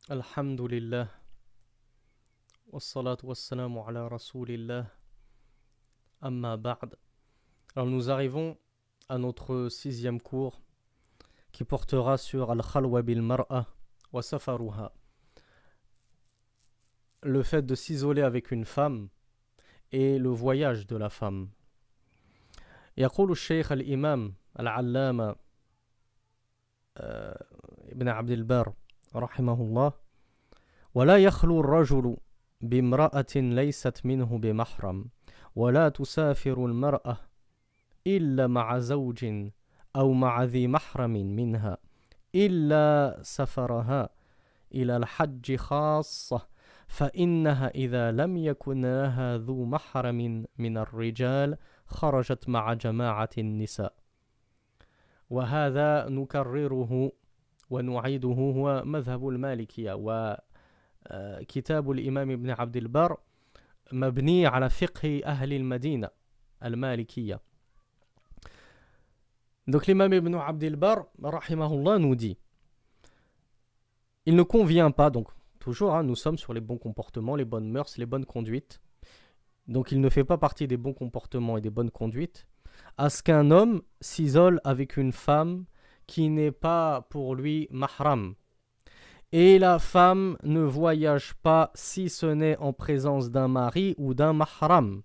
Alhamdulillah, wassalatu wassalamu ala rasulillah, amma ba'd. Alors nous arrivons à notre sixième cours qui portera sur Al-Khalwa bil Mar'a wa Safaruha. Le fait de s'isoler avec une femme et le voyage de la femme. يقول الشيخ الإمام العلامة ابن عبد البر رحمه الله: ولا يخلو الرجل بامرأة ليست منه بمحرم ولا تسافر المرأة إلا مع زوج أو مع ذي محرم منها إلا سفرها إلى الحج خاصة فإنها إذا لم يكن لها ذو محرم من الرجال خرجت مع جماعة النساء. وهذا نكرره ونعيده هو مذهب المالكية، وكتاب الإمام ابن عبد البر مبني على فقه أهل المدينة المالكية. Donc l'imam ibn Abd al-Barr rahimahullah nous dit: il ne convient pas, donc toujours nous sommes sur les bons comportements, les bonnes mœurs, les bonnes conduites, donc il ne fait pas partie des bons comportements et des bonnes conduites à ce qu'un homme s'isole avec une femme qui n'est pas pour lui mahram. Et la femme ne voyage pas si ce n'est en présence d'un mari ou d'un mahram,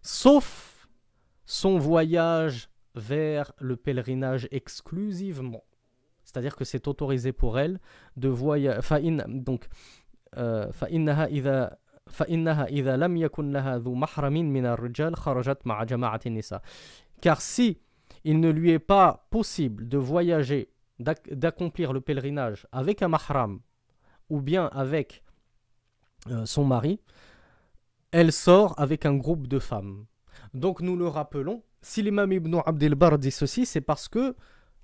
sauf son voyage vers le pèlerinage exclusivement. C'est-à-dire que c'est autorisé pour elle de voyager. Donc, فإنها إذا لم يكن لها ذو محرم من الرجال خرجت مع جماعة النساء. Car si il ne lui est pas possible de voyager, d'accomplir le pèlerinage avec un mahram ou bien avec son mari, elle sort avec un groupe de femmes. Donc nous le rappelons, si l'imam ibn Abd al-Barr dit ceci, c'est parce que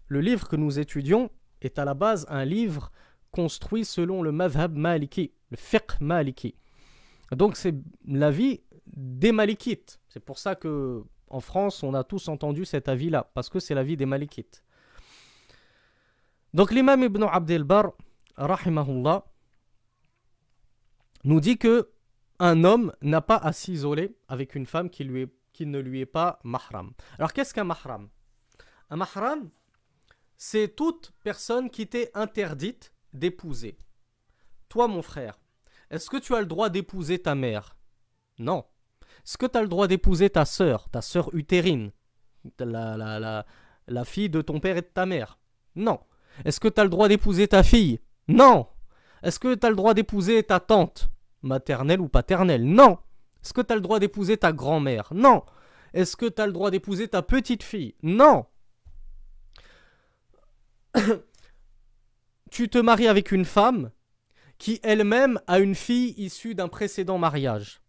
le livre que nous étudions est à la base un livre construit selon le madhab maliki, le fiqh maliki. Donc c'est l'avis des malikites. C'est pour ça que en France, on a tous entendu cet avis-là, parce que c'est l'avis des malikites. Donc l'imam ibn Abd al-Barr, rahimahullah, nous dit que un homme n'a pas à s'isoler avec une femme qui ne lui est pas mahram. Alors qu'est-ce qu'un mahram? Un mahram, c'est toute personne qui t'est interdite d'épouser. Toi, mon frère, est-ce que tu as le droit d'épouser ta mère? Non. Est-ce que tu as le droit d'épouser ta sœur utérine, la fille de ton père et de ta mère? Non. Est-ce que tu as le droit d'épouser ta fille? Non. Est-ce que tu as le droit d'épouser ta tante, maternelle ou paternelle? Non. Est-ce que tu as le droit d'épouser ta grand-mère? Non. Est-ce que tu as le droit d'épouser ta petite fille? Non. Tu te maries avec une femme qui elle-même a une fille issue d'un précédent mariage.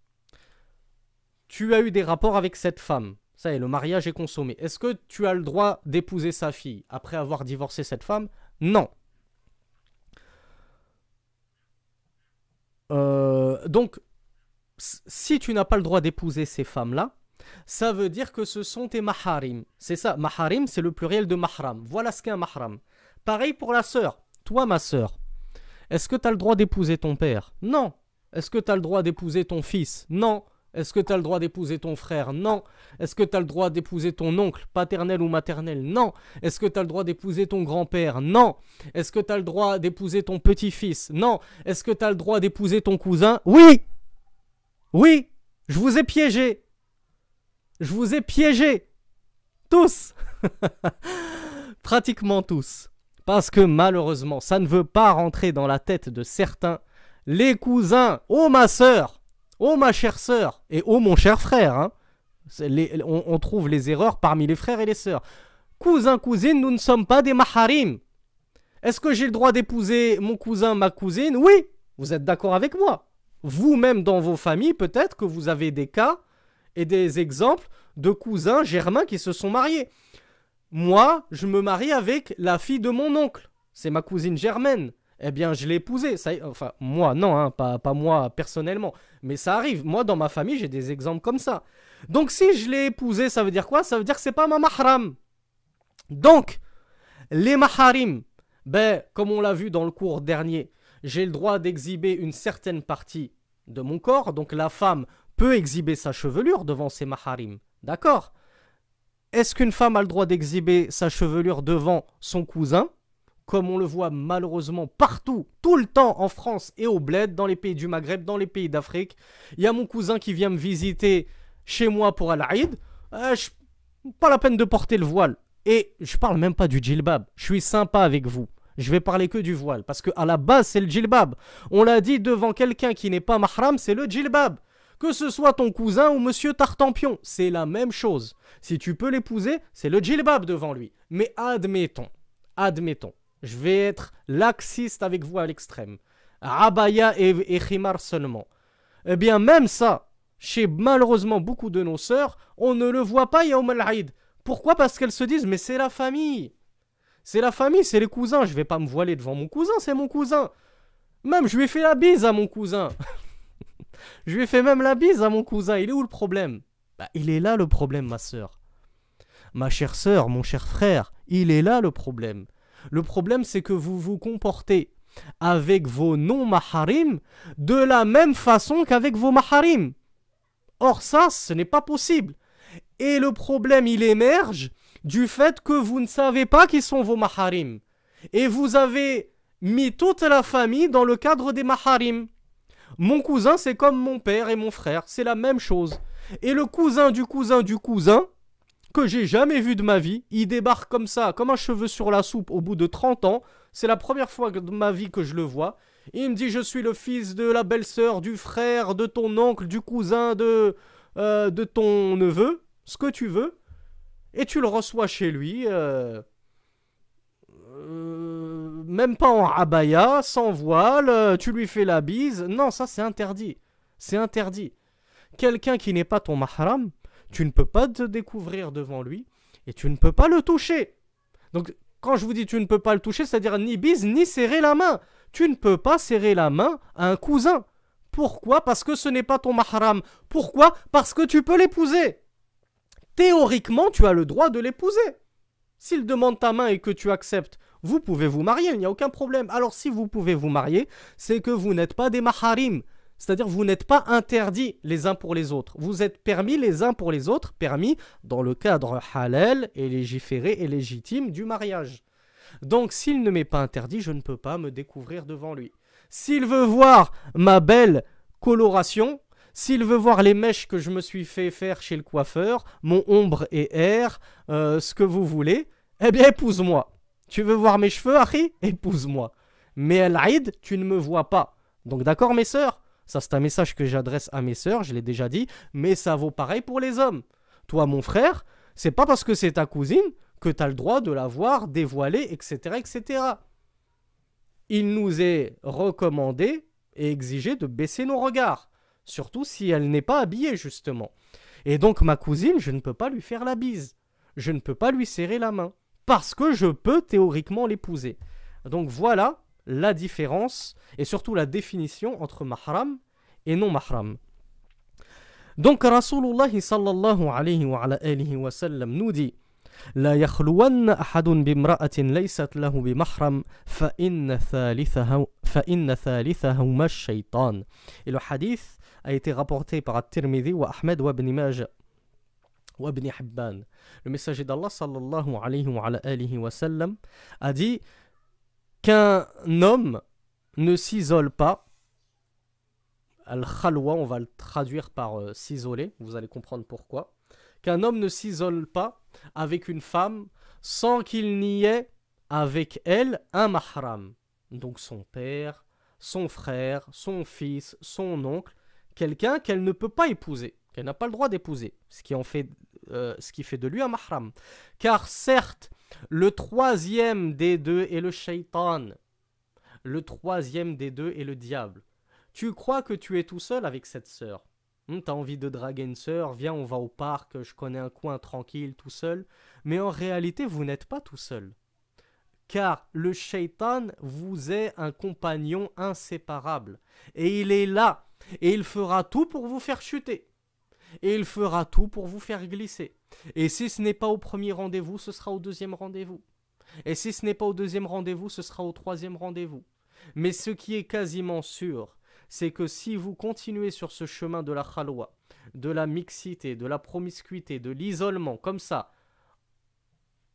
Tu as eu des rapports avec cette femme. Ça y est, le mariage est consommé. Est-ce que tu as le droit d'épouser sa fille après avoir divorcé cette femme? Non. Donc, si tu n'as pas le droit d'épouser ces femmes-là, ça veut dire que ce sont tes maharim. C'est ça, maharim, c'est le pluriel de mahram. Voilà ce qu'est un mahram. Pareil pour la sœur. Toi, ma sœur, est-ce que tu as le droit d'épouser ton père? Non. Est-ce que tu as le droit d'épouser ton fils? Non. Est-ce que tu as le droit d'épouser ton frère? Non. Est-ce que tu as le droit d'épouser ton oncle, paternel ou maternel? Non. Est-ce que tu as le droit d'épouser ton grand-père? Non. Est-ce que tu as le droit d'épouser ton petit-fils? Non. Est-ce que tu as le droit d'épouser ton cousin? Oui. Oui. Je vous ai piégé. Je vous ai piégé. Tous. Pratiquement tous. Parce que malheureusement, ça ne veut pas rentrer dans la tête de certains. Les cousins, oh ma sœur, oh ma chère sœur, et oh mon cher frère, hein. On trouve les erreurs parmi les frères et les sœurs. Cousins, cousines, nous ne sommes pas des maharim. Est-ce que j'ai le droit d'épouser mon cousin, ma cousine? Oui, vous êtes d'accord avec moi. Vous-même dans vos familles, peut-être que vous avez des cas et des exemples de cousins germains qui se sont mariés. Moi, je me marie avec la fille de mon oncle. C'est ma cousine germaine. Eh bien, je l'ai épousée. Enfin, moi, non, hein, pas moi personnellement. Mais ça arrive. Moi, dans ma famille, j'ai des exemples comme ça. Donc, si je l'ai épousée, ça veut dire quoi? Ça veut dire que c'est pas ma mahram. Donc, les maharim, ben, comme on l'a vu dans le cours dernier, j'ai le droit d'exhiber une certaine partie de mon corps, donc la femme peut exhiber sa chevelure devant ses maharim. D'accord? Est-ce qu'une femme a le droit d'exhiber sa chevelure devant son cousin? Comme on le voit malheureusement partout, tout le temps en France et au bled, dans les pays du Maghreb, dans les pays d'Afrique. Il y a mon cousin qui vient me visiter chez moi pour Al-Aïd. Pas la peine de porter le voile. Et je parle même pas du djilbab. Je suis sympa avec vous. Je vais parler que du voile. Parce qu'à la base, c'est le djilbab. On l'a dit devant quelqu'un qui n'est pas mahram, c'est le djilbab. Que ce soit ton cousin ou monsieur Tartampion, c'est la même chose. Si tu peux l'épouser, c'est le djilbab devant lui. Mais admettons, je vais être laxiste avec vous à l'extrême. Abaya et khimar seulement. Eh bien, même ça, chez malheureusement beaucoup de nos sœurs, on ne le voit pas Yawm al-Aïd. Pourquoi? Parce qu'elles se disent, mais c'est la famille. C'est la famille, c'est les cousins. Je vais pas me voiler devant mon cousin, c'est mon cousin. Même, je lui ai fait la bise à mon cousin. Je lui ai fait même la bise à mon cousin. Il est où le problème? Il est là le problème, ma sœur. Ma chère sœur, mon cher frère, il est là le problème. Le problème, c'est que vous vous comportez avec vos non-maharim de la même façon qu'avec vos maharim. Or ça, ce n'est pas possible. Et le problème, il émerge du fait que vous ne savez pas qui sont vos maharim. Et vous avez mis toute la famille dans le cadre des maharim. Mon cousin, c'est comme mon père et mon frère, c'est la même chose. Et le cousin du cousin du cousin, que j'ai jamais vu de ma vie, il débarque comme ça, comme un cheveu sur la soupe au bout de 30 ans. C'est la première fois de ma vie que je le vois. Et il me dit, je suis le fils de la belle-sœur, du frère, de ton oncle, du cousin, de ton neveu, ce que tu veux. Et tu le reçois chez lui, même pas en abaya, sans voile, tu lui fais la bise. Non, ça c'est interdit. C'est interdit. Quelqu'un qui n'est pas ton mahram, tu ne peux pas te découvrir devant lui et tu ne peux pas le toucher. Donc, quand je vous dis tu ne peux pas le toucher, c'est-à-dire ni bise, ni serrer la main. Tu ne peux pas serrer la main à un cousin. Pourquoi? Parce que ce n'est pas ton mahram. Pourquoi? Parce que tu peux l'épouser. Théoriquement, tu as le droit de l'épouser. S'il demande ta main et que tu acceptes, vous pouvez vous marier, il n'y a aucun problème. Alors, si vous pouvez vous marier, c'est que vous n'êtes pas des maharim. C'est-à-dire vous n'êtes pas interdits les uns pour les autres. Vous êtes permis les uns pour les autres, permis dans le cadre halal et légiféré et légitime du mariage. Donc s'il ne m'est pas interdit, je ne peux pas me découvrir devant lui. S'il veut voir ma belle coloration, s'il veut voir les mèches que je me suis fait faire chez le coiffeur, mon ombre et air, ce que vous voulez, eh bien épouse-moi. Tu veux voir mes cheveux, Akhi? Épouse-moi. Mais à l'Aïd, tu ne me vois pas. Donc d'accord mes sœurs? Ça, c'est un message que j'adresse à mes sœurs, je l'ai déjà dit, mais ça vaut pareil pour les hommes. Toi, mon frère, c'est pas parce que c'est ta cousine que tu as le droit de la voir dévoilée, etc., etc. Il nous est recommandé et exigé de baisser nos regards, surtout si elle n'est pas habillée, justement. Et donc, ma cousine, je ne peux pas lui faire la bise. Je ne peux pas lui serrer la main, parce que je peux théoriquement l'épouser. Donc, voilà la différence et surtout la définition entre mahram et non mahram. Donc Rasulullah sallallahu alayhi wa alihi wa sallam nous dit La yakhluwanna ahadun bimra'atin laysat lahu bimahram fa inna thalithahu ash-shaytan. Et le hadith a été rapporté par At-Tirmidhi wa Ahmed wa Ibn Majah wa Ibn Hibban. Le messager d'Allah sallallahu alayhi wa alihi wa sallam a dit qu'un homme ne s'isole pas, al-khalwa, on va le traduire par s'isoler, vous allez comprendre pourquoi, qu'un homme ne s'isole pas avec une femme sans qu'il n'y ait avec elle un mahram, donc son père, son frère, son fils, son oncle, quelqu'un qu'elle ne peut pas épouser, qu'elle n'a pas le droit d'épouser, ce qui fait de lui un mahram. Car certes, le troisième des deux est le shaitan. Le troisième des deux est le diable. Tu crois que tu es tout seul avec cette sœur. T'as envie de draguer une sœur, viens on va au parc, je connais un coin tranquille tout seul. Mais en réalité vous n'êtes pas tout seul. Car le shaitan vous est un compagnon inséparable. Et il est là. Et il fera tout pour vous faire chuter. Et il fera tout pour vous faire glisser. Et si ce n'est pas au premier rendez-vous, ce sera au deuxième rendez-vous. Et si ce n'est pas au deuxième rendez-vous, ce sera au troisième rendez-vous. Mais ce qui est quasiment sûr, c'est que si vous continuez sur ce chemin de la khalwa, de la mixité, de la promiscuité, de l'isolement, comme ça,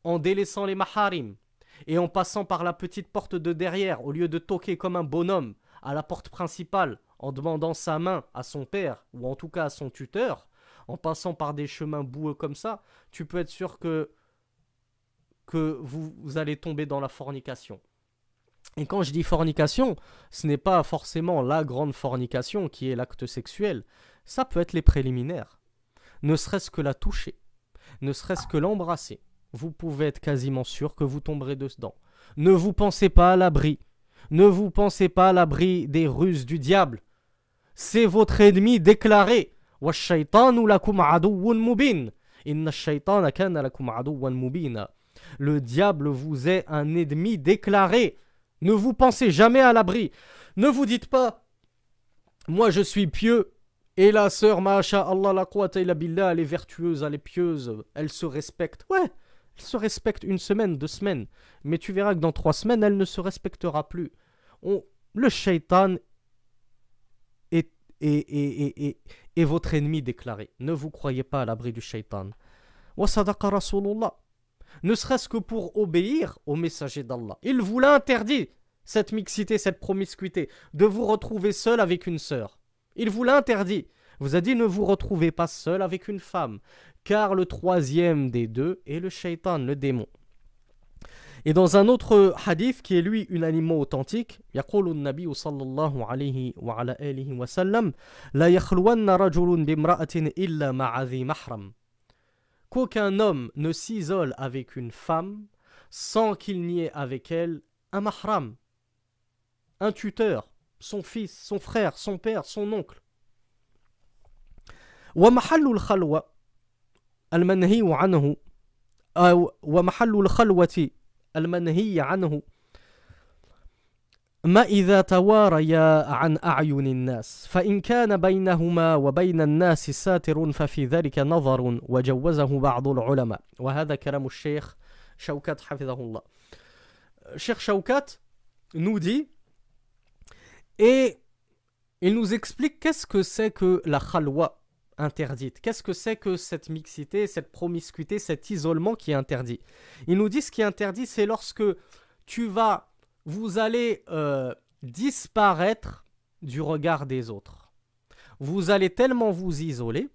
en délaissant les maharim, et en passant par la petite porte de derrière, au lieu de toquer comme un bonhomme à la porte principale, en demandant sa main à son père, ou en tout cas à son tuteur, en passant par des chemins boueux comme ça, tu peux être sûr que vous allez tomber dans la fornication. Et quand je dis fornication, ce n'est pas forcément la grande fornication qui est l'acte sexuel. Ça peut être les préliminaires. Ne serait-ce que la toucher, ne serait-ce que l'embrasser. Vous pouvez être quasiment sûr que vous tomberez dedans. Ne vous pensez pas à l'abri. Ne vous pensez pas à l'abri des ruses du diable. C'est votre ennemi déclaré. وَالشَّيْطَانُ لَكُمْ عَدُوٌّ مُبِينٌ إِنَّ الشَّيْطَانَ كَانَ لَكُمْ عَدُوًّا مُبِينًا. Le diable vous est un ennemi déclaré. Ne vous pensez jamais à l'abri. Ne vous dites pas, moi je suis pieux, et la sœur, masha'Allah, la quwwata illa billah, elle est vertueuse, elle est pieuse, elle se respecte. Ouais, elle se respecte 1 semaine, 2 semaines, mais tu verras que dans 3 semaines, elle ne se respectera plus. Le shaitan est votre ennemi déclaré. Ne vous croyez pas à l'abri du shaitan. Wa sadaqa Rasulullah. Ne serait-ce que pour obéir au messager d'Allah. Il vous l'a interdit, cette mixité, cette promiscuité, de vous retrouver seul avec une sœur. Il vous l'a interdit. Vous a dit ne vous retrouvez pas seul avec une femme, car le 3e des deux est le shaitan, le démon. Et dans un autre hadith qui est lui unanimement authentique, يقول النبي صلى الله عليه وعلى آله وسلم لا يخلون رجل بامرأة إلا مع ذي محرم. Qu'aucun homme ne s'isole avec une femme sans qu'il n'y ait avec elle un mahram, un tuteur, son fils, son frère, son père, son oncle. ومحل الخلوة المنهي عنه ومحل الخلوة المنهي عنه ما إذا تواريا عن أعين الناس فإن كان بينهما وبين الناس ساتر ففي ذلك نظر وجوزه بعض العلماء وهذا كلام الشيخ شوكت حفظه الله. Cheikh Shaukat nous dit et il nous explique qu'est-ce que c'est que la khalwa interdite, qu'est-ce que c'est que cette mixité, cette promiscuité, cet isolement qui est interdit. Il nous dit ce qui est interdit, c'est lorsque vous allez disparaître du regard des autres. Vous allez tellement vous isoler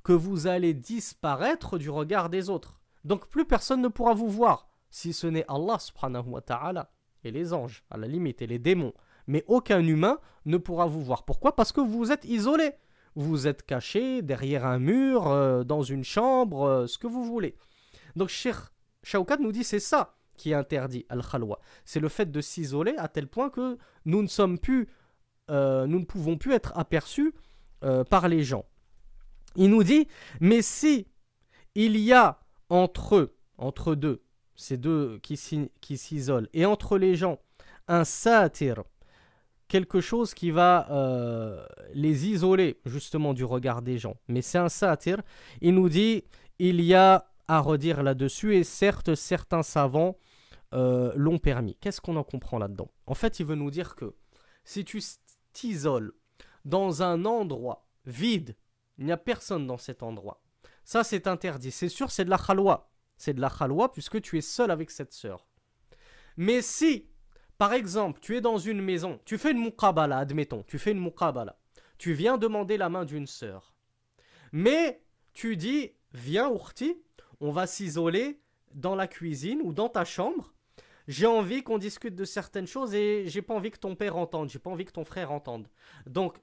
que vous allez disparaître du regard des autres. Donc plus personne ne pourra vous voir, si ce n'est Allah subhanahu wa ta'ala et les anges, à la limite, et les démons. Mais aucun humain ne pourra vous voir. Pourquoi? Parce que vous êtes isolé. Vous êtes caché derrière un mur, dans une chambre, ce que vous voulez. Donc Cheikh Shaukat nous dit c'est ça qui est interdit, al-khalwa. C'est le fait de s'isoler à tel point que nous ne pouvons plus être aperçus par les gens. Il nous dit, mais si il y a entre deux, ces deux qui s'isolent, et entre les gens, un satir, quelque chose qui va les isoler justement du regard des gens, mais c'est un satir, il nous dit, il y a à redire là-dessus, et certes, certains savants l'ont permis. Qu'est-ce qu'on en comprend là-dedans? En fait, il veut nous dire que si tu t'isoles dans un endroit vide, il n'y a personne dans cet endroit. Ça, c'est interdit. C'est sûr, c'est de la khalwa. C'est de la khalwa puisque tu es seul avec cette sœur. Mais si, par exemple, tu es dans une maison, tu fais une muqabala, admettons, tu fais une muqabala. Tu viens demander la main d'une sœur. Mais tu dis, viens, Ourti, on va s'isoler dans la cuisine ou dans ta chambre. J'ai envie qu'on discute de certaines choses et j'ai pas envie que ton père entende, j'ai pas envie que ton frère entende. Donc,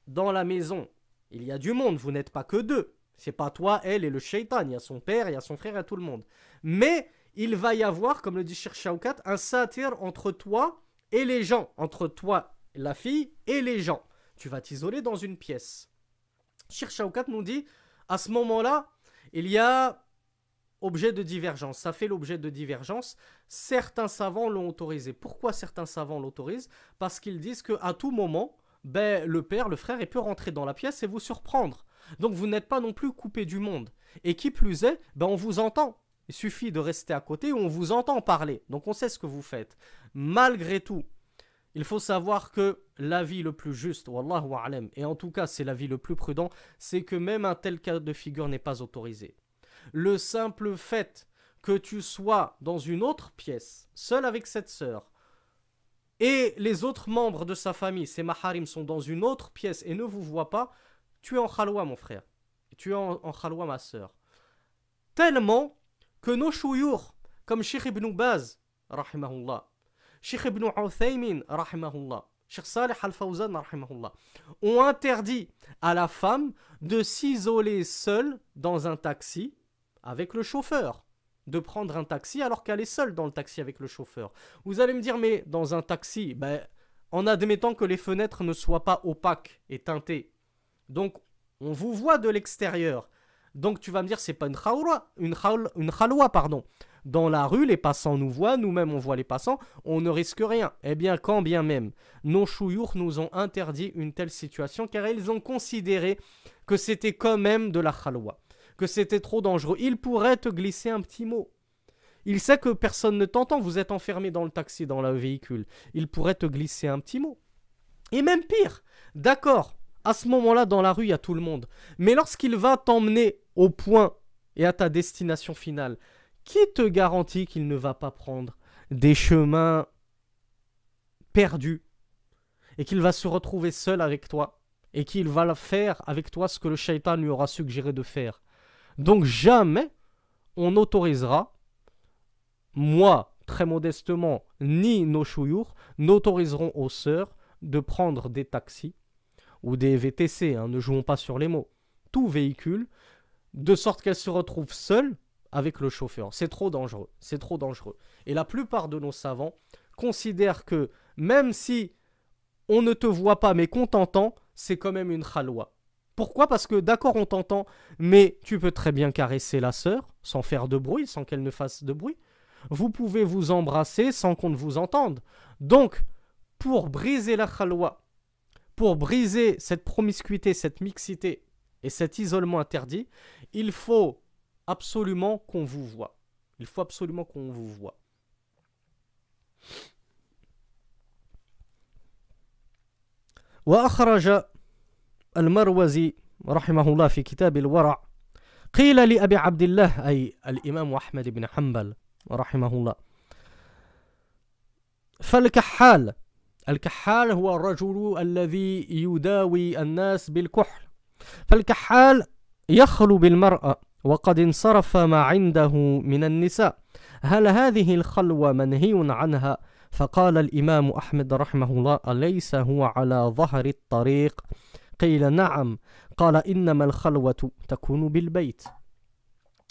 dans la maison, il y a du monde, vous n'êtes pas que deux. C'est pas toi, elle et le shaitan, il y a son père, il y a son frère, il y a tout le monde. Mais il va y avoir, comme le dit Cheikh Shaukat, un satir entre toi et les gens, entre toi, la fille, et les gens. Tu vas t'isoler dans une pièce. Cheikh Shaukat nous dit, à ce moment-là, il y a objet de divergence, ça fait l'objet de divergence. Certains savants l'ont autorisé. Pourquoi certains savants l'autorisent? Parce qu'ils disent qu'à tout moment, le père, le frère, il peut rentrer dans la pièce et vous surprendre. Donc vous n'êtes pas non plus coupé du monde. Et qui plus est, on vous entend. Il suffit de rester à côté où on vous entend parler. Donc on sait ce que vous faites. Malgré tout, il faut savoir que l'avis le plus juste, wallahu a'lam, et en tout cas c'est l'avis le plus prudent, c'est que même un tel cas de figure n'est pas autorisé. Le simple fait que tu sois dans une autre pièce, seul avec cette sœur, et les autres membres de sa famille, ses maharim, sont dans une autre pièce et ne vous voient pas, tu es en khalwa mon frère, tu es en khalwa ma sœur. Tellement que nos chouyours, comme Cheikh Ibn Baz, rahimahullah, Cheikh Ibn Uthaymin, rahimahullah, Cheikh Salih Al-Fawzan, rahimahullah, ont interdit à la femme de s'isoler seule dans un taxi avec le chauffeur, de prendre un taxi alors qu'elle est seule dans le taxi avec le chauffeur. Vous allez me dire, mais dans un taxi, en admettant que les fenêtres ne soient pas opaques et teintées, donc on vous voit de l'extérieur, donc tu vas me dire, c'est pas une khalwa, pardon. Dans la rue, les passants nous voient, nous-mêmes on voit les passants, on ne risque rien. Eh bien, quand bien même, nos chouyours nous ont interdit une telle situation car ils ont considéré que c'était quand même de la khalwa, que c'était trop dangereux. Il pourrait te glisser un petit mot. Il sait que personne ne t'entend, vous êtes enfermé dans le taxi, dans le véhicule. Il pourrait te glisser un petit mot. Et même pire, d'accord, à ce moment-là, dans la rue, il y a tout le monde. Mais lorsqu'il va t'emmener au point et à ta destination finale, qui te garantit qu'il ne va pas prendre des chemins perdus et qu'il va se retrouver seul avec toi et qu'il va faire avec toi ce que le shaitan lui aura suggéré de faire? Donc jamais on autorisera, moi très modestement, ni nos chouyours n'autoriseront aux sœurs de prendre des taxis ou des VTC, ne jouons pas sur les mots, tout véhicule, de sorte qu'elles se retrouvent seules avec le chauffeur. C'est trop dangereux, c'est trop dangereux. Et la plupart de nos savants considèrent que même si on ne te voit pas mais qu'on t'entend, c'est quand même une khalwa. Pourquoi? Parce que d'accord, on t'entend, mais tu peux très bien caresser la sœur sans faire de bruit, sans qu'elle ne fasse de bruit. Vous pouvez vous embrasser sans qu'on ne vous entende. Donc, pour briser la khalwa, pour briser cette promiscuité, cette mixité et cet isolement interdit, il faut absolument qu'on vous voie. Il faut absolument qu'on vous voie. وأخرج المروزي رحمه الله في كتاب الورع قيل لأبي عبد الله أي الإمام أحمد بن حنبل رحمه الله فالكحال الكحال هو الرجل الذي يداوي الناس بالكحل فالكحال يخلو بالمرأة وقد انصرف ما عنده من النساء هل هذه الخلوة منهي عنها؟ فقال الإمام أحمد رحمه الله أليس هو على ظهر الطريق؟ قيل نعم قال إنما الخلوة تكون بالبيت.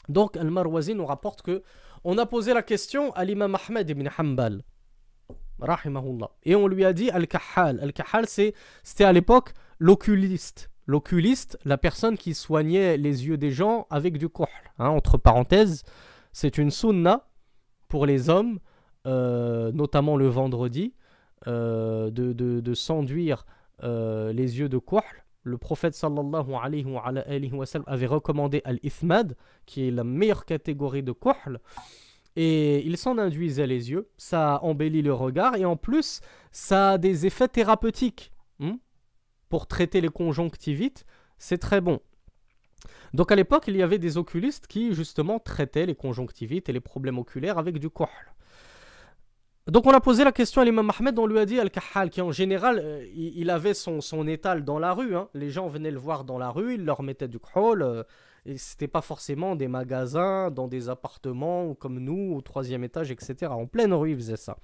Donc Al-Marwazi nous rapporte que on a posé la question à l'imam Ahmed ibn Hanbal rahimahullah et on lui a dit Al-Kahhal. Al-Kahhal c'était à l'époque l'oculiste. L'oculiste, la personne qui soignait les yeux des gens avec du kohl. Entre parenthèses, c'est une sunna pour les hommes, notamment le vendredi, de s'enduire les yeux de kohl. Le prophète sallallahu alayhi wa sallam avait recommandé al-ithmad, qui est la meilleure catégorie de kohl, et il s'en induisait les yeux. Ça embellit le regard et en plus, ça a des effets thérapeutiques. Pour traiter les conjonctivites, c'est très bon. Donc à l'époque, il y avait des oculistes qui justement traitaient les conjonctivites et les problèmes oculaires avec du kohl. Donc on a posé la question à l'imam Ahmed, on lui a dit Al-Kahhal, qui en général, il avait son étal dans la rue. Les gens venaient le voir dans la rue, il leur mettait du kohl. Et c'était pas forcément des magasins, dans des appartements comme nous, au 3e étage, etc. En pleine rue, il faisait ça.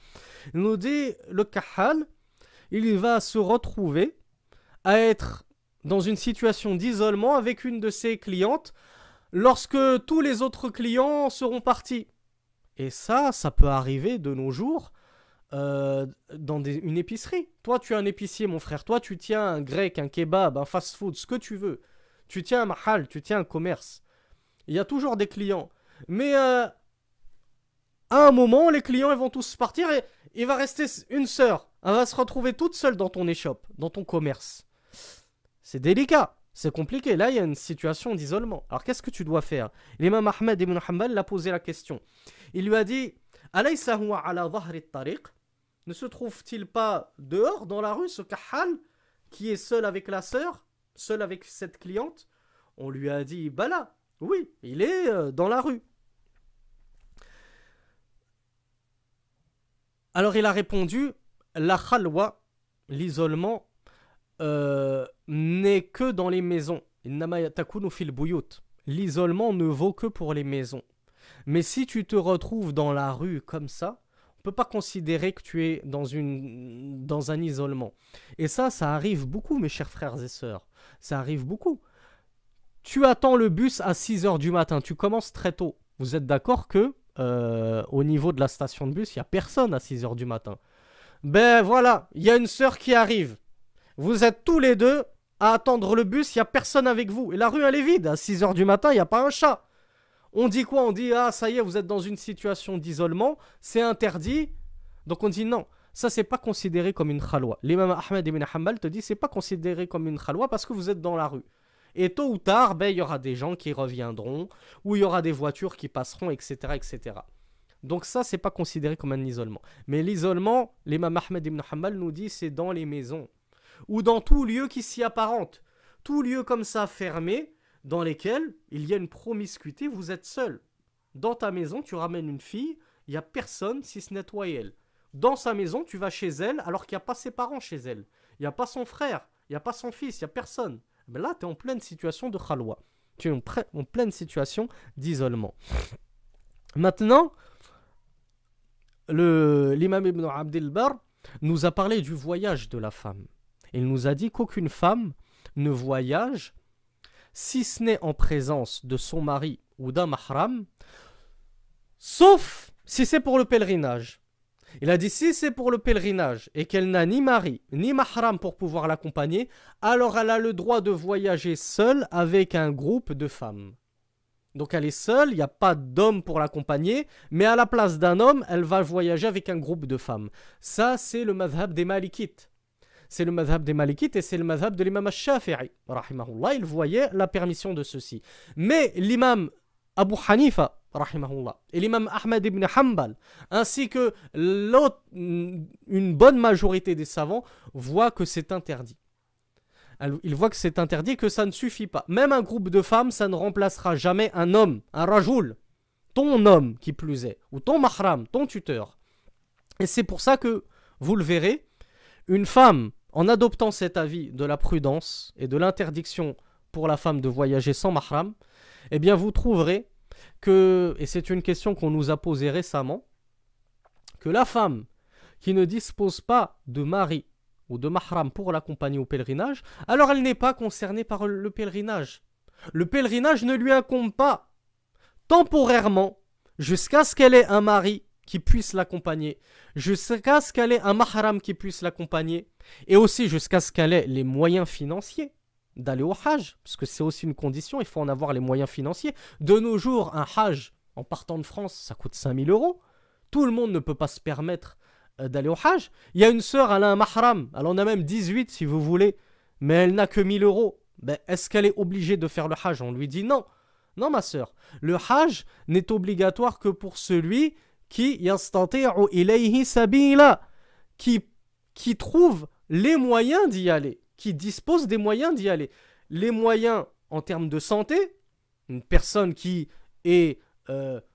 Il nous dit, le Kahhal, il va se retrouver à être dans une situation d'isolement avec une de ses clientes lorsque tous les autres clients seront partis. Et ça peut arriver de nos jours dans une épicerie. Toi, tu es un épicier, mon frère. Toi, tu tiens un grec, un kebab, un fast-food, ce que tu veux. Tu tiens un mahal, tu tiens un commerce. Il y a toujours des clients. Mais à un moment, les clients ils vont tous partir et il va rester une sœur. Elle va se retrouver toute seule dans ton échoppe, dans ton commerce. C'est délicat, c'est compliqué. Là, il y a une situation d'isolement. Alors, qu'est-ce que tu dois faire? L'imam Ahmed ibn Hanbal l'a posé la question. Il lui a dit Alaysa huwa ala dhahri at-tariq? Ne se trouve-t-il pas dehors, dans la rue, ce kahal, qui est seul avec la sœur, seul avec cette cliente? On lui a dit, bah là, oui, il est dans la rue. Alors il a répondu, la khalwa, l'isolement, n'est que dans les maisons. L'isolement ne vaut que pour les maisons. Mais si tu te retrouves dans la rue comme ça, on ne peut pas considérer que tu es dans un isolement. Et ça arrive beaucoup, mes chers frères et sœurs. Ça arrive beaucoup. Tu attends le bus à 6 heures du matin, tu commences très tôt. Vous êtes d'accord que au niveau de la station de bus, il n'y a personne à 6 heures du matin. Ben voilà, il y a une sœur qui arrive. Vous êtes tous les deux à attendre le bus, il n'y a personne avec vous. Et la rue, elle est vide. À 6 heures du matin, il n'y a pas un chat. On dit quoi? On dit, ah, ça y est, vous êtes dans une situation d'isolement, c'est interdit. Donc on dit non. Ça, c'est pas considéré comme une khalwa. L'imam Ahmed ibn Hanbal te dit, c'est pas considéré comme une khalwa parce que vous êtes dans la rue. Et tôt ou tard, ben, il y aura des gens qui reviendront, ou il y aura des voitures qui passeront, etc., etc. Donc ça, c'est pas considéré comme un isolement. Mais l'isolement, l'imam Ahmed ibn Hanbal nous dit, c'est dans les maisons. Ou dans tout lieu qui s'y apparente. Tout lieu comme ça fermé, dans lesquels il y a une promiscuité, vous êtes seul. Dans ta maison, tu ramènes une fille, il n'y a personne si ce n'est toi et elle. Dans sa maison, tu vas chez elle alors qu'il n'y a pas ses parents chez elle. Il n'y a pas son frère, il n'y a pas son fils, il n'y a personne. Mais là, tu es en pleine situation de khalwa. Tu es en pleine situation d'isolement. Maintenant, l'imam Ibn Abdel Barr nous a parlé du voyage de la femme. Il nous a dit qu'aucune femme ne voyage si ce n'est en présence de son mari ou d'un mahram, sauf si c'est pour le pèlerinage. Il a dit si c'est pour le pèlerinage et qu'elle n'a ni mari ni mahram pour pouvoir l'accompagner, alors elle a le droit de voyager seule avec un groupe de femmes. Donc elle est seule, il n'y a pas d'homme pour l'accompagner, mais à la place d'un homme, elle va voyager avec un groupe de femmes. Ça, c'est le madhab des Malikites. C'est le madhab des Malikites et c'est le madhab de l'imam al-Shafi'i. Rahimahullah, il voyait la permission de ceci. Mais l'imam Abu Hanifa, rahimahullah, et l'imam Ahmed ibn Hanbal, ainsi que une bonne majorité des savants, voient que c'est interdit. Ils voient que c'est interdit et que ça ne suffit pas. Même un groupe de femmes, ça ne remplacera jamais un homme, un rajoul, ton homme qui plus est, ou ton mahram, ton tuteur. Et c'est pour ça que, vous le verrez, une femme, en adoptant cet avis de la prudence et de l'interdiction pour la femme de voyager sans mahram, eh bien vous trouverez que, et c'est une question qu'on nous a posée récemment, que la femme qui ne dispose pas de mari ou de mahram pour l'accompagner au pèlerinage, alors elle n'est pas concernée par le pèlerinage. Le pèlerinage ne lui incombe pas temporairement jusqu'à ce qu'elle ait un mari qui puisse l'accompagner, jusqu'à ce qu'elle ait un mahram qui puisse l'accompagner, et aussi jusqu'à ce qu'elle ait les moyens financiers d'aller au hajj, parce que c'est aussi une condition, il faut en avoir les moyens financiers. De nos jours, un hajj, en partant de France, ça coûte 5000 €. Tout le monde ne peut pas se permettre d'aller au hajj. Il y a une sœur, elle a un mahram, elle en a même 18 si vous voulez, mais elle n'a que 1000 €. Ben, est-ce qu'elle est obligée de faire le hajj? On lui dit non. Non, ma sœur, le hajj n'est obligatoire que pour celui qui yastati'u ilayhi sabila, qui trouve les moyens d'y aller, qui dispose des moyens d'y aller. Les moyens en termes de santé, une personne qui est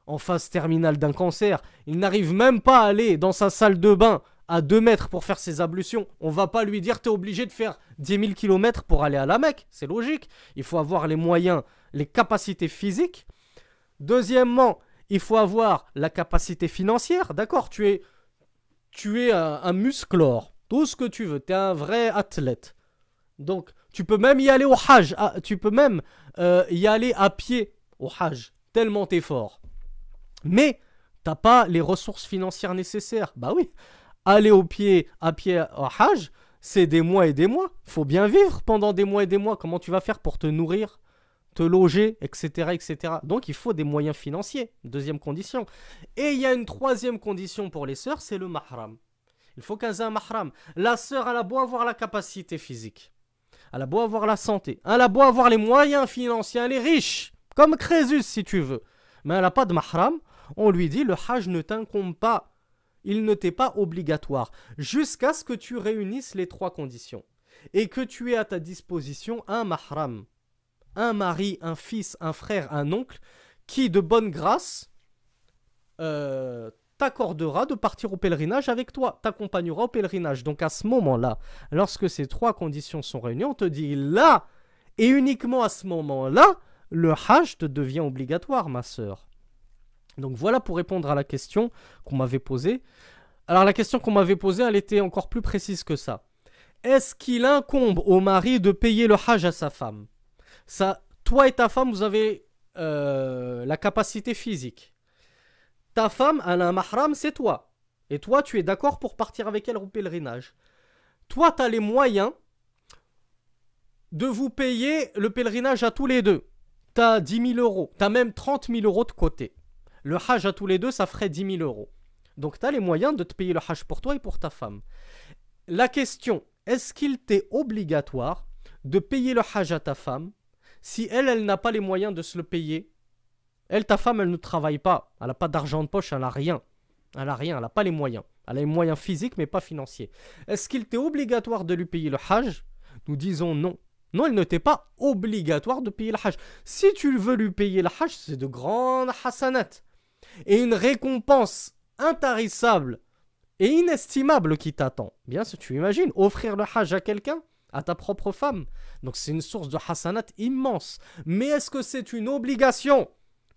en phase terminale d'un cancer, il n'arrive même pas à aller dans sa salle de bain à 2 mètres pour faire ses ablutions. On va pas lui dire t'es obligé de faire 10 000 km pour aller à la Mecque, c'est logique. Il faut avoir les moyens, les capacités physiques. Deuxièmement, il faut avoir la capacité financière. D'accord, tu es un musclore, tout ce que tu veux, tu es un vrai athlète. Donc, tu peux même y aller au hajj, tu peux même y aller à pied au hajj, tellement t'es fort. Mais, t'as pas les ressources financières nécessaires. Bah oui, aller à pied au hajj, c'est des mois et des mois. Faut bien vivre pendant des mois et des mois. Comment tu vas faire pour te nourrir, te loger, etc., etc. Donc, il faut des moyens financiers. Deuxième condition. Et il y a une troisième condition pour les sœurs, c'est le mahram. Il faut qu'elles aient un mahram. La sœur, elle a beau avoir la capacité physique. Elle a beau avoir la santé. Elle a beau avoir les moyens financiers. Elle est riche. Comme Crésus, si tu veux. Mais elle n'a pas de mahram. On lui dit, le hajj ne t'incombe pas. il ne t'est pas obligatoire, jusqu'à ce que tu réunisses les trois conditions. Et que tu aies à ta disposition un mahram, un mari, un fils, un frère, un oncle, qui de bonne grâce t'accordera de partir au pèlerinage avec toi, t'accompagnera au pèlerinage. Donc à ce moment-là, lorsque ces trois conditions sont réunies, on te dit là, et uniquement à ce moment-là, le hajj te devient obligatoire, ma sœur. Donc voilà pour répondre à la question qu'on m'avait posée. Alors la question qu'on m'avait posée, elle était encore plus précise que ça. Est-ce qu'il incombe au mari de payer le hajj à sa femme? Ça, toi et ta femme, vous avez la capacité physique. Ta femme, elle a un mahram, c'est toi. Et toi, tu es d'accord pour partir avec elle au pèlerinage. Toi, tu as les moyens de vous payer le pèlerinage à tous les deux. Tu as 10 000 euros. Tu as même 30 000 euros de côté. Le hajj à tous les deux, ça ferait 10 000 euros. Donc, tu as les moyens de te payer le hajj pour toi et pour ta femme. La question, est-ce qu'il t'est obligatoire de payer le hajj à ta femme si elle n'a pas les moyens de se le payer? Elle, ta femme, elle ne travaille pas. Elle n'a pas d'argent de poche, elle n'a rien. Elle n'a pas les moyens. Elle a les moyens physiques, mais pas financiers. Est-ce qu'il t'est obligatoire de lui payer le hajj? Nous disons non. Non, il ne t'est pas obligatoire de payer le hajj. Si tu veux lui payer le hajj, c'est de grandes hasanat. Et une récompense intarissable et inestimable qui t'attend. Bien sûr, tu imagines, offrir le hajj à quelqu'un, à ta propre femme. Donc c'est une source de hasanat immense. Mais est-ce que c'est une obligation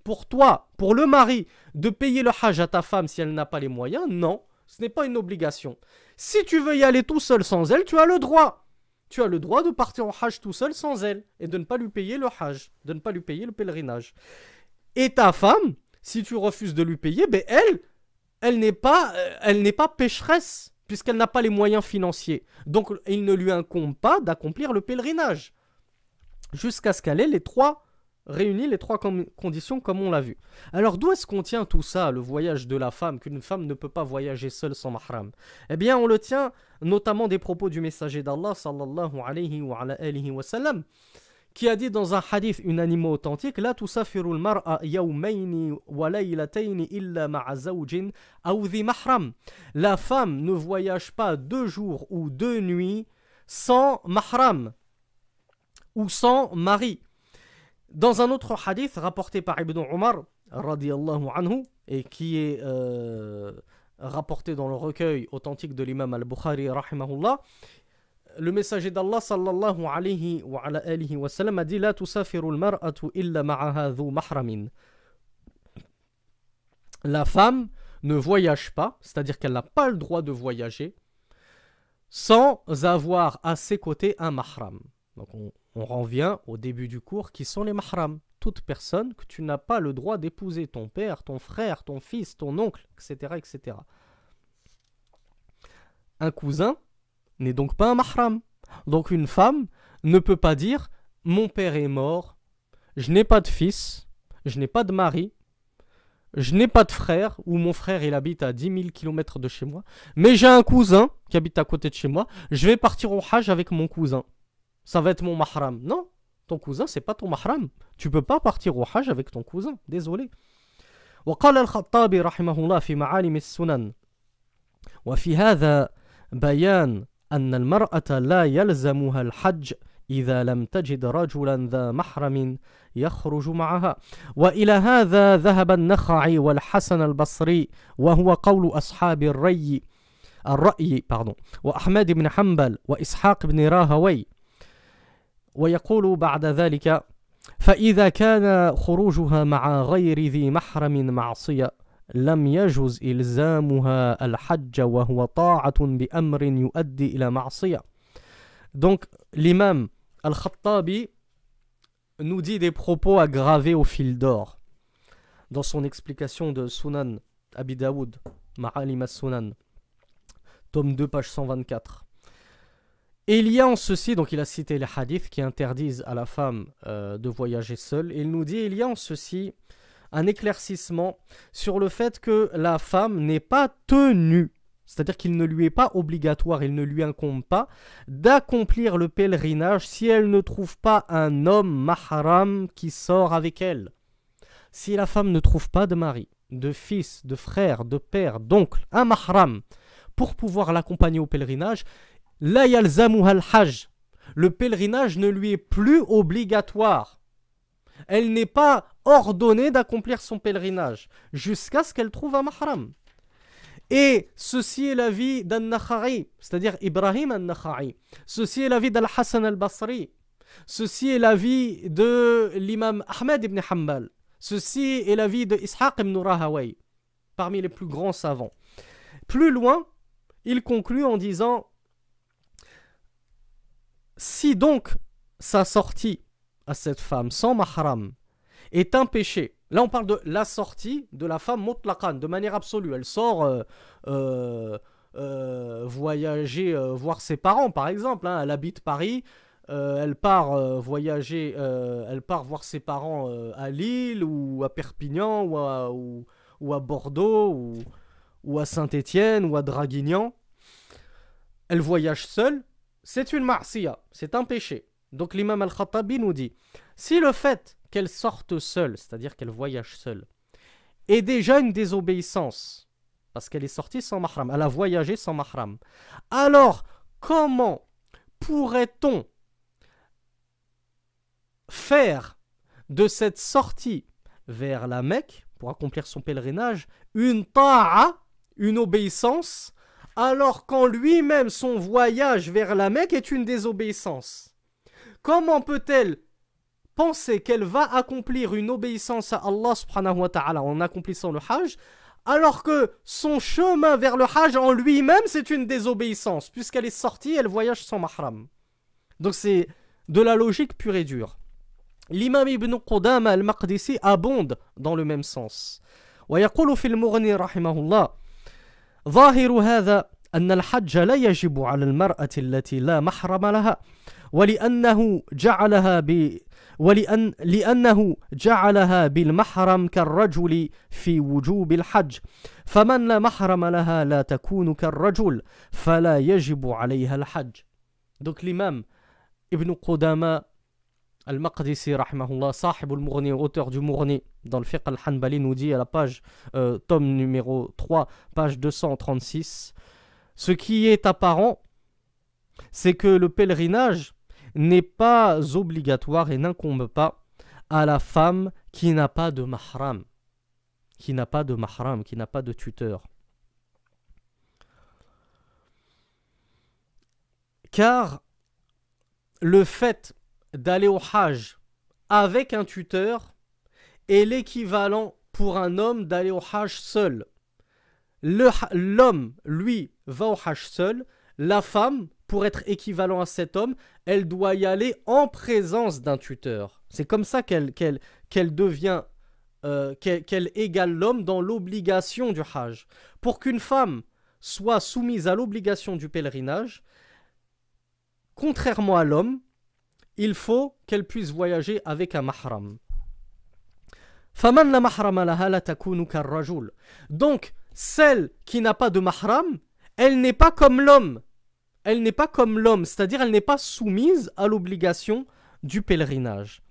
pour toi, pour le mari, de payer le hajj à ta femme si elle n'a pas les moyens? Non, ce n'est pas une obligation. Si tu veux y aller tout seul sans elle, tu as le droit. Tu as le droit de partir au hajj tout seul sans elle et de ne pas lui payer le hajj, de ne pas lui payer le pèlerinage. Et ta femme, si tu refuses de lui payer, ben elle n'est pas pécheresse puisqu'elle n'a pas les moyens financiers. Donc il ne lui incombe pas d'accomplir le pèlerinage jusqu'à ce qu'elle ait réunit les trois conditions comme on l'a vu. Alors d'où est-ce qu'on tient tout ça, le voyage de la femme, qu'une femme ne peut pas voyager seule sans mahram? Eh bien on le tient notamment des propos du messager d'Allah sallallahu alayhi wa sallam, qui a dit dans un hadith unanimement authentique: La tusafiru al-mar'a yawmayni wa laylatayni illa ma'a zawjin aw dhi mahram. La femme ne voyage pas 2 jours ou 2 nuits sans mahram ou sans mari. Dans un autre hadith rapporté par Ibn Omar radiyallahu anhu, et qui est rapporté dans le recueil authentique de l'imam al-Bukhari rahimahullah, le messager d'Allah sallallahu alayhi wa sallam a dit: La tusafiru al-mar'atu illa ma'aha dhu mahramin. La femme ne voyage pas, c'est-à-dire qu'elle n'a pas le droit de voyager sans avoir à ses côtés un mahram. Donc on revient au début du cours, qui sont les mahrams. Toute personne que tu n'as pas le droit d'épouser, ton père, ton frère, ton fils, ton oncle, etc., etc. Un cousin n'est donc pas un mahram. Donc une femme ne peut pas dire: mon père est mort, je n'ai pas de fils, je n'ai pas de mari, je n'ai pas de frère, ou mon frère il habite à 10 000 km de chez moi, mais j'ai un cousin qui habite à côté de chez moi, je vais partir au hajj avec mon cousin. Ça va être mon mahram. Non, ton cousin c'est pas ton mahram. Tu peux pas partir au hajj avec ton cousin. Désolé. وقال الخطابي رحمه الله في معالم السنن وفي هذا بيان أن المرأة لا يلزمها الحج إذا لم تجد رجلا ذا محرم يخرج معها. وإلى هذا ذهب النخعي والحسن البصري وهو قول أصحاب الرأي وأحمد بن حنبل وإسحاق بن راهوي. ويقول بعد ذلك: فإذا كان خروجها مع غير ذي محرم معصية لم يجوز إلزامها الحج وهو طاعة بأمر يؤدي إلى معصية. Donc l'imam Al-Khattabi nous dit des propos à graver au fil d'or dans son explication de Sunan Abi Daoud, Ma'alim as-Sunan, tome 2, page 124. Et il y a en ceci, donc il a cité les hadiths qui interdisent à la femme de voyager seule, et il nous dit: il y a en ceci un éclaircissement sur le fait que la femme n'est pas tenue, c'est-à-dire qu'il ne lui est pas obligatoire, il ne lui incombe pas d'accomplir le pèlerinage si elle ne trouve pas un homme mahram qui sort avec elle. Si la femme ne trouve pas de mari, de fils, de frère, de père, d'oncle, un mahram, pour pouvoir l'accompagner au pèlerinage, la yalzamuha al-hajj. Le pèlerinage ne lui est plus obligatoire. Elle n'est pas ordonnée d'accomplir son pèlerinage jusqu'à ce qu'elle trouve un mahram. Et ceci est l'avis d'An-Nakha'i, c'est-à-dire Ibrahim An-Nakha'i. Ceci est l'avis d'Al-Hassan al-Basri. Ceci est l'avis de l'imam Ahmed ibn Hanbal. Ceci est l'avis de Ishaq ibn Rahawayh, parmi les plus grands savants. Plus loin, il conclut en disant: si donc sa sortie à cette femme sans mahram est un péché, là on parle de la sortie de la femme mutlaqan, de manière absolue, elle sort voyager, voir ses parents par exemple, hein. Elle habite Paris, elle part voyager, elle part voir ses parents à Lille ou à Perpignan ou à Bordeaux ou à Saint-Étienne ou à Draguignan. Elle voyage seule, c'est une ma'siya, c'est un péché. Donc l'imam al-Khattabi nous dit, si le fait qu'elle sorte seule, c'est-à-dire qu'elle voyage seule, est déjà une désobéissance, parce qu'elle est sortie sans mahram, elle a voyagé sans mahram, alors comment pourrait-on faire de cette sortie vers la Mecque, pour accomplir son pèlerinage, une ta'a, une obéissance, alors qu'en lui-même son voyage vers la Mecque est une désobéissance? Comment peut-elle penser qu'elle va accomplir une obéissance à Allah subhanahu wa ta'ala en accomplissant le Hajj, alors que son chemin vers le Hajj en lui-même c'est une désobéissance, puisqu'elle est sortie, elle voyage sans mahram? Donc c'est de la logique pure et dure. L'imam Ibn Qudama al-Maqdisi abonde dans le même sens. ويقول في المغني رحمه الله: ظاهر هذا أن الحج لا يجب على المرأة التي لا محرم لها، لأنه جعلها بالمحرم كالرجل في وجوب الحج، فمن لا محرم لها لا تكون كالرجل فلا يجب عليها الحج. Donc l'imam Ibn Qudama al-Maqdisi rahimahullah, sahib al-Mughni, auteur du Mughni dans le fiqh al-Hanbali, nous dit à la page tome numéro 3, page 236, ce qui est apparent, c'est que le pèlerinage n'est pas obligatoire et n'incombe pas à la femme qui n'a pas de mahram, qui n'a pas de tuteur. Car le fait d'aller au Hajj avec un tuteur est l'équivalent pour un homme d'aller au Hajj seul. L'homme, lui, va au Hajj seul. La femme, pour être équivalent à cet homme, elle doit y aller en présence d'un tuteur. C'est comme ça qu'elle devient, qu'elle égale l'homme dans l'obligation du Hajj. Pour qu'une femme soit soumise à l'obligation du pèlerinage, contrairement à l'homme, il faut qu'elle puisse voyager avec un mahram. Donc, celle qui n'a pas de mahram, elle n'est pas comme l'homme. Elle n'est pas comme l'homme, c'est-à-dire elle n'est pas soumise à l'obligation du pèlerinage.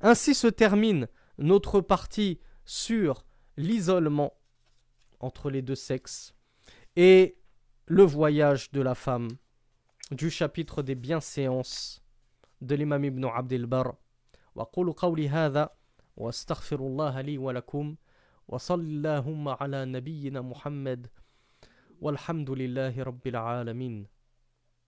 Ainsi se termine notre partie sur l'isolement entre les deux sexes et le voyage de la femme du chapitre des bienséances de l'imam Ibn Abd al-Barr. وأقول قولي هذا وأستغفر الله لي ولكم وصل اللهم على نبينا محمد والحمد لله رب العالمين.